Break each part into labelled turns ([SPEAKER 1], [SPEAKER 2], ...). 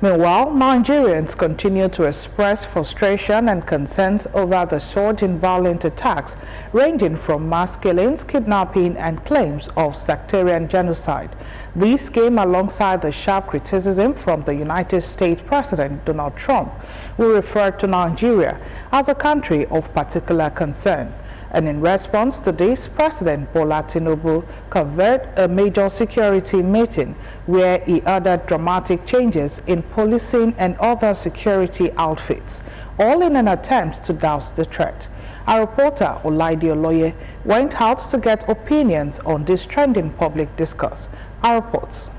[SPEAKER 1] Meanwhile, Nigerians continue to express frustration and concerns over the surge in violent attacks, ranging from mass killings, kidnapping, and claims of sectarian genocide. These came alongside the sharp criticism from the United States President Donald Trump, who referred to Nigeria as a country of particular concern. And in response to this, President Bola Tinubu convened a major security meeting where he ordered dramatic changes in policing and other security outfits, all in an attempt to douse the threat. Our reporter Olaide Oloye went out to get opinions on this trending public discourse. Our reports.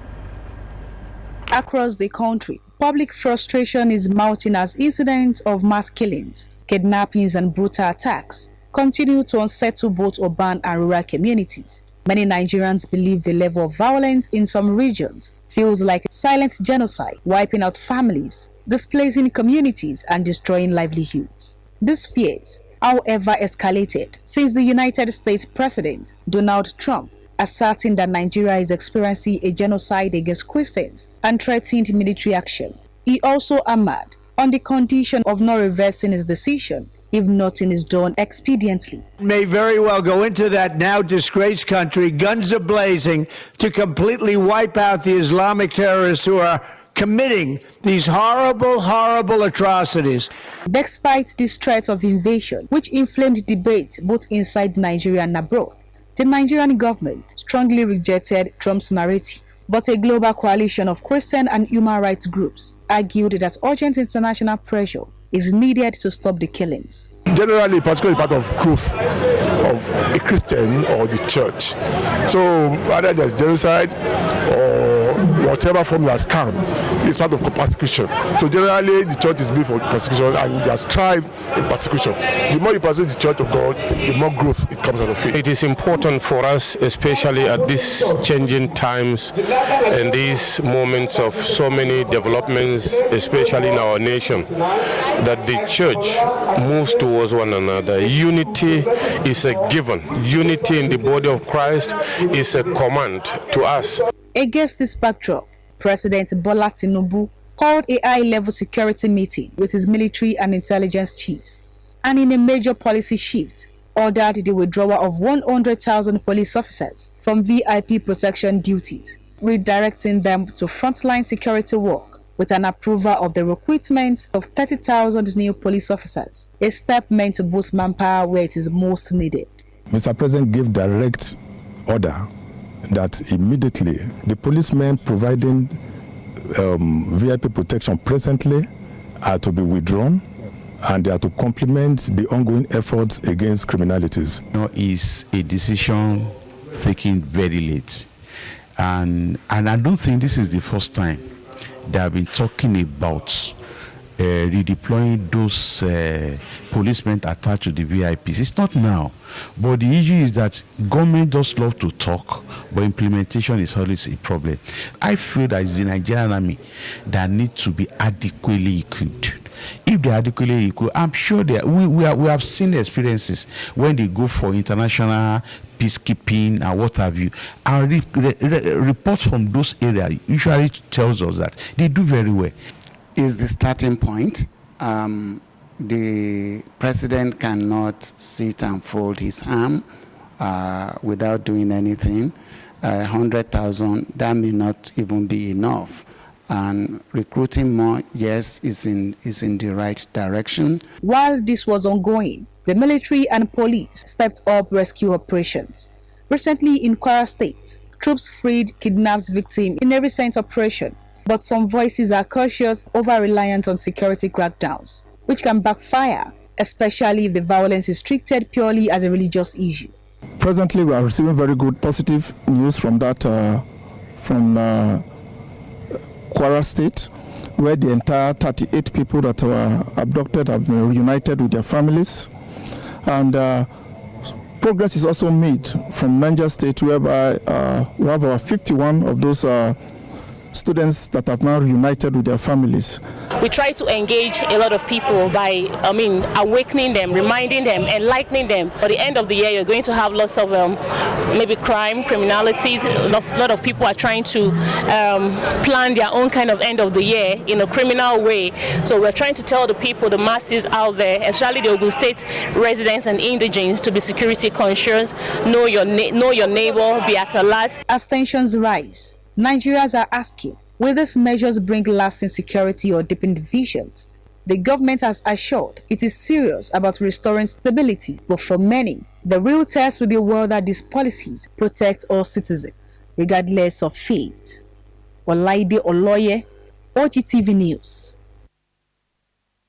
[SPEAKER 2] Across the country, public frustration is mounting as incidents of mass killings, kidnappings and brutal attacks continue to unsettle both urban and rural communities. Many Nigerians believe the level of violence in some regions feels like silent genocide, wiping out families, displacing communities, and destroying livelihoods. These fears, however, escalated since the United States President Donald Trump asserting that Nigeria is experiencing a genocide against Christians and threatened military action. He also hammered on the condition of not reversing his decision if nothing is done expediently.
[SPEAKER 3] May very well go into that now disgraced country, guns are blazing, to completely wipe out the Islamic terrorists who are committing these horrible, horrible atrocities.
[SPEAKER 2] Despite this threat of invasion, which inflamed debate both inside Nigeria and abroad, the Nigerian government strongly rejected Trump's narrative. But a global coalition of Christian and human rights groups argued that urgent international pressure is needed to stop the killings.
[SPEAKER 4] Generally, particularly part of growth of a Christian or the church. So whether there's genocide or whatever form has come, it's part of persecution. So generally, the church is built for persecution and it has thrived in persecution. The more you persecute the church of God, the more growth it comes out of it.
[SPEAKER 5] It is important for us, especially at these changing times and these moments of so many developments, especially in our nation, that the church moves towards one another. Unity is a given. Unity in the body of Christ is a command to us.
[SPEAKER 2] Against this backdrop, President Bola Tinubu called a high-level security meeting with his military and intelligence chiefs, and in a major policy shift, ordered the withdrawal of 100,000 police officers from VIP protection duties, redirecting them to frontline security work with an approval of the recruitment of 30,000 new police officers, a step meant to boost manpower where it is most needed.
[SPEAKER 4] Mr. President gave direct order that immediately the policemen providing VIP protection presently are to be withdrawn and they are to complement the ongoing efforts against criminalities.
[SPEAKER 6] Is a decision taken very late, and I don't think this is the first time they have been talking about redeploying those policemen attached to the VIPs. It's not now, but the issue is that government just love to talk, but implementation is always a problem. I feel that it's the Nigerian army that needs to be adequately equipped. If they are adequately equipped, I'm sure we have seen experiences when they go for international peacekeeping and what have you. Our reports from those areas usually tells us that they do very well.
[SPEAKER 7] Is the starting point. The president cannot sit and fold his arm without doing anything. 100,000, that may not even be enough. And recruiting more, yes, is in the right direction.
[SPEAKER 2] While this was ongoing, the military and police stepped up rescue operations. Recently in Kwara State, troops freed kidnapped victims in a recent operation. But some voices are cautious over reliance on security crackdowns, which can backfire, especially if the violence is treated purely as a religious issue.
[SPEAKER 4] Presently, we are receiving very good positive news from Kwara State, where the entire 38 people that were abducted have been reunited with their families. And progress is also made from Niger State, whereby we have our 51 of those
[SPEAKER 8] students that have now reunited with their families.
[SPEAKER 9] We try to engage a lot of people by, awakening them, reminding them, enlightening them. At the end of the year, you're going to have lots of maybe crime, criminalities. A lot of people are trying to plan their own kind of end of the year in a criminal way. So we're trying to tell the people, the masses out there, especially the Ogun State residents and indigenes, to be security conscious, know your neighbor, be at alert.
[SPEAKER 2] As tensions rise, Nigerians are asking, will these measures bring lasting security or deepen divisions? The government has assured it is serious about restoring stability, but for many, the real test will be whether these policies protect all citizens, regardless of faith. Olaide Oloye, OGTV News.